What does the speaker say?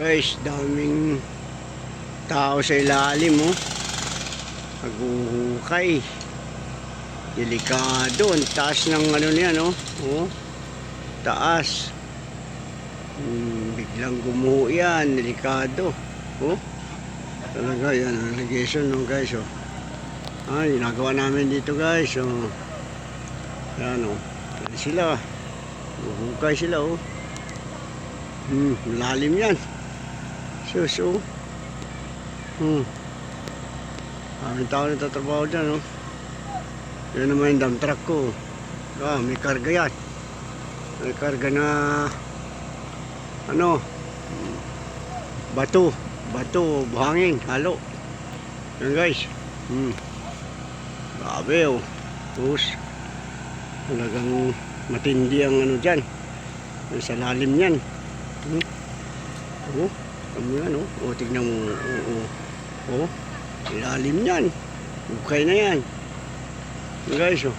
Guys, daming tao sa ilalim, oh. Naghuhukay. Delikado. Ang taas ng ano niyan, oh. Oh. Taas. Biglang gumuho yan. Delikado. Oh. Talaga yan. Irrigation, no, guys, oh. Ginagawa namin dito, guys, oh. Yan, oh. Yan sila. Huhukay sila, oh. Lalim yan. Sus, oh. Aming tao nagtatrabaho dyan, oh. Yan naman yung dump truck ko. May karga yan. May karga na ano, bato, buhangin, halo. Yan, guys. Grabe, oh. Tapos talagang matindi ang ano dyan. Sa lalim yan. Oh, ano yan, oh. Oh, tignan mo. Oh, lalim yan. Bukay na yan. Guys, oh.